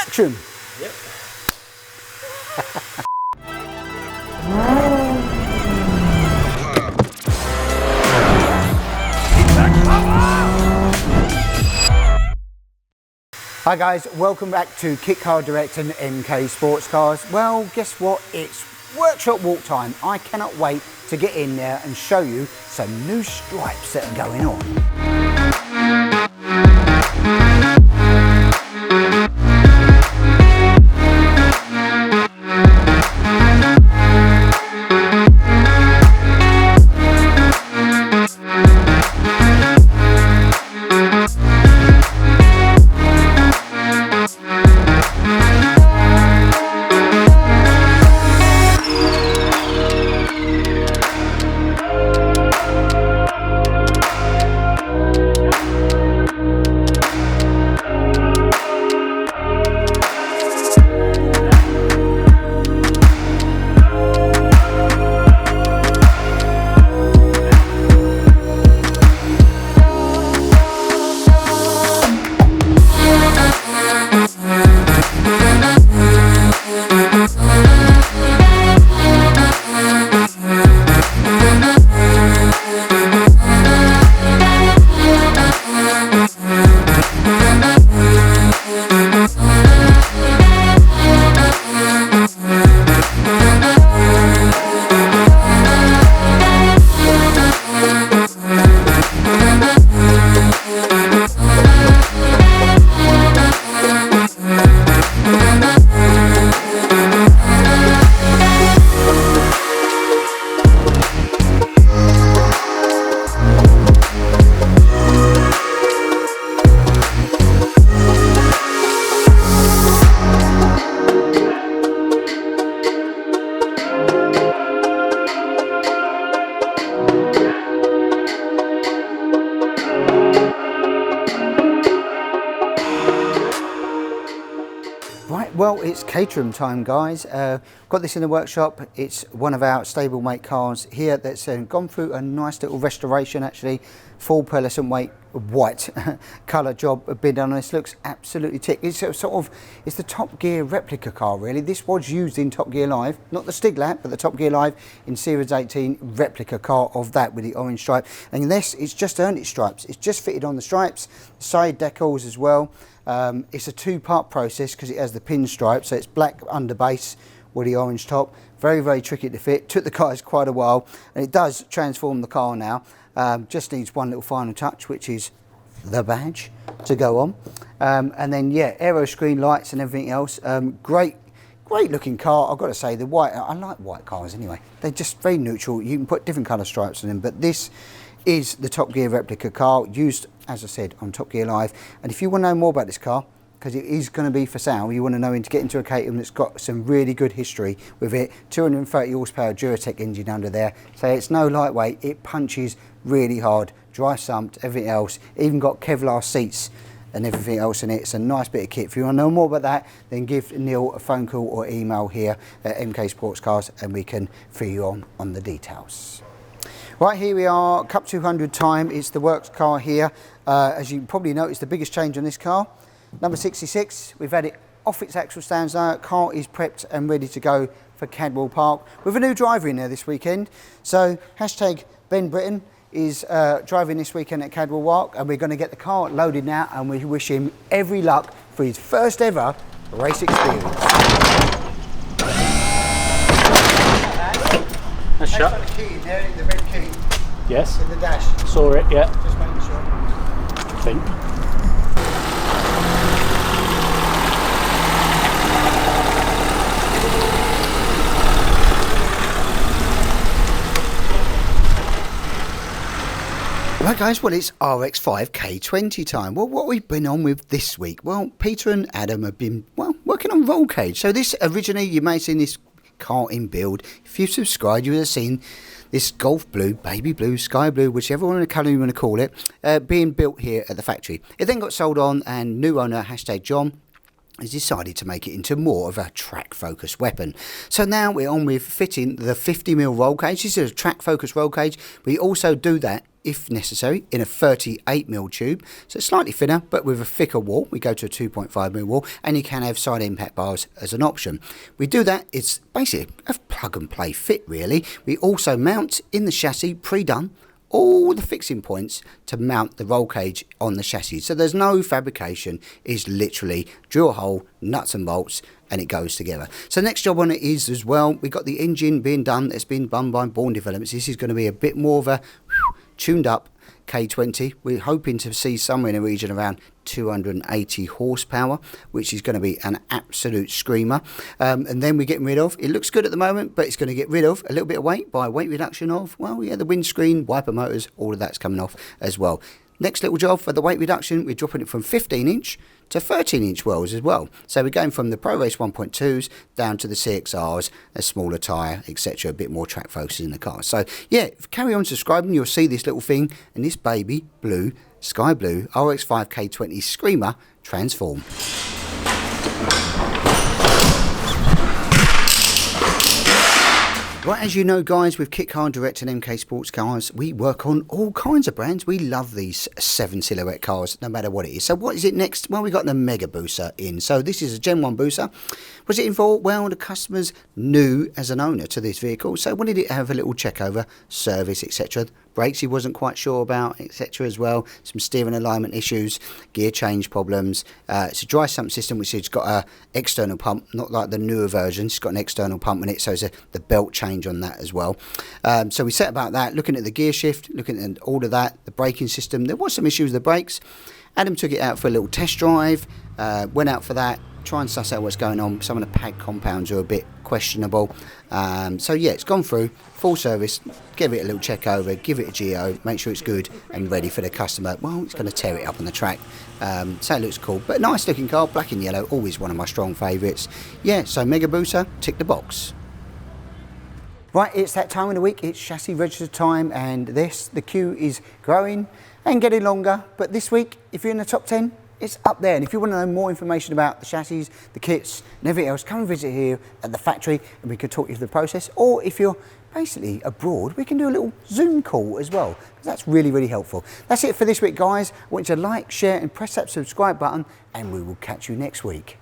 Action! Yep. Hi guys, welcome back to Kit Car Direct and MK Sportscars. Well, guess what? It's workshop walk time. I cannot wait to get in there and show you some new stripes that are going on. Well, it's Caterham time, guys. Got this in the workshop. It's one of our stablemate cars here that's gone through a nice little restoration, actually. Full pearlescent weight, white colour job been done on this. Looks absolutely tick. It's it's the Top Gear replica car, really. This was used in Top Gear Live, not the Stig Lap, but the Top Gear Live in Series 18 replica car of that with the orange stripe. And this, it's just earned its stripes. It's just fitted on the stripes, side decals as well. It's a two-part process because it has the pinstripe, so it's black under base with the orange top. Very, very tricky to fit. Took the guys quite a while, and it does transform the car now. Just needs one little final touch, which is the badge to go on. And then, yeah, aero screen lights and everything else. Great looking car. I've got to say, the white, I like white cars anyway. They're just very neutral. You can put different colour stripes on them, but this is the Top Gear replica car, used, as I said, on Top Gear Live. And if you want to know more about this car, because it is going to be for sale, you want to know to get into a Caterham that's got some really good history with it. 230 horsepower Duratec engine under there, so it's no lightweight. It punches really hard, dry sumped, everything else. Even got Kevlar seats and everything else in it. It's a nice bit of kit. If you want to know more about that, then give Neil a phone call or email here at MK Sportscars and we can fill you on the details. Right, here we are, Cup 200 time. It's the works car here. As you probably noticed, the biggest change on this car, number 66. We've had it off its axle stands now. Car is prepped and ready to go for Cadwell Park with a new driver in there this weekend. So hashtag Ben Britton is driving this weekend at Cadwell Park, and we're going to get the car loaded now, and we wish him every luck for his first ever race experience. A shot. The key in there, the red key. Yes. In the dash. Saw it, yeah. Just making sure. I think. Right guys, well, it's Rx-5 K20 time. Well, what we've been on with this week, well, Peter and Adam have been, well, working on roll cage. So this, originally, you may have seen this car in build. If you've subscribed, you would have seen this golf blue, baby blue, sky blue, whichever one of the colour you want to call it, being built here at the factory. It then got sold on, and new owner, hashtag John, has decided to make it into more of a track focused weapon. So now we're on with fitting the 50mm roll cage. This is a track focused roll cage. We also do that, if necessary, in a 38mm tube, so it's slightly thinner but with a thicker wall. We go to a 2.5mm wall, and you can have side impact bars as an option. We do that, it's basically a plug and play fit really. We also mount in the chassis, pre-done, all the fixing points to mount the roll cage on the chassis. So there's no fabrication, it's literally drill a hole, nuts and bolts, and it goes together. So next job on it is as well, we've got the engine being done, that's been done by Bourne Developments. This is going to be a bit more of a tuned up K20. We're hoping to see somewhere in the region around 280 horsepower, which is going to be an absolute screamer. And then we're getting rid of, it looks good at the moment, but it's going to get rid of a little bit of weight by weight reduction of, well, yeah, the windscreen, wiper motors, all of that's coming off as well. Next little job for the weight reduction, we're dropping it from 15-inch to 13-inch wheels as well. So we're going from the Pro Race 1.2s down to the CXRs, a smaller tyre, etc., a bit more track focus in the car. So yeah, carry on subscribing, you'll see this little thing, and this baby blue, sky blue Rx-5 K20 Screamer transform. Right, as you know guys, with Kit Car Direct and MK Sportscars, we work on all kinds of brands. We love these 7 silhouette cars, no matter what it is. So what is it next? Well, we got the Megabooster in. So this is a Gen 1 booster. Was it in for? Well, the customer's new as an owner to this vehicle, so wanted it to have a little check over, service, etc. Brakes he wasn't quite sure about, etc. as well. Some steering alignment issues, gear change problems. It's a dry sump system which has got a external pump, not like the newer version. It's got an external pump in it, so it's the belt change on that as well. So we set about that, looking at the gear shift, looking at all of that, the braking system. There was some issues with the brakes. Adam took it out for a little test drive, went out for that, try and suss out what's going on. Some of the pad compounds are a bit questionable. So yeah, it's gone through, full service, give it a little check over, give it a GO, make sure it's good and ready for the customer. Well, it's going to tear it up on the track. So it looks cool, but nice looking car, black and yellow, always one of my strong favourites. Yeah, so Megabooster, tick the box. Right, it's that time of the week, it's chassis register time, and the queue is growing and getting longer, but this week, if you're in the top 10, it's up there. And if you want to know more information about the chassis, the kits and everything else, come and visit here at the factory and we can talk you through the process. Or if you're basically abroad, we can do a little Zoom call as well. That's really, really helpful. That's it for this week, guys. I want you to like, share and press that subscribe button, and we will catch you next week.